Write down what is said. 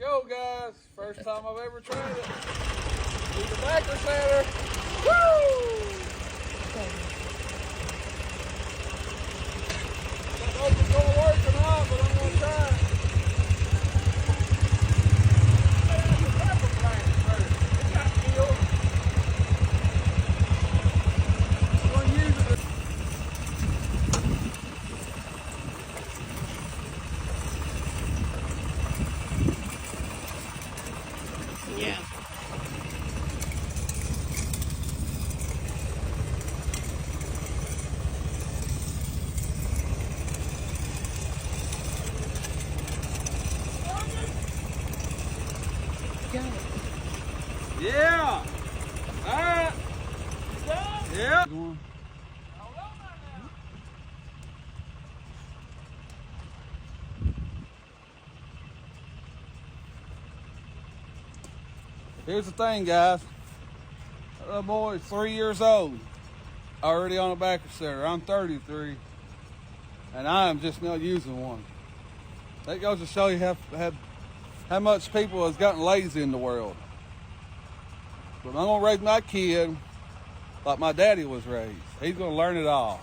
go, guys. First time I've ever tried it. Do the backer setter. Woo! Don't know if it's going to work or not, but I'm going to try it. It's a pepper plant first. It's got steel. I'm going to use it. Yeah. Go. Yeah. All right. Yeah. Here's the thing, guys. That little boy is 3 years old, already on a backer setter. I'm 33, and I am just now using one. That goes to show you how much people has gotten lazy in the world. But I'm gonna raise my kid like my daddy was raised. He's gonna learn it all.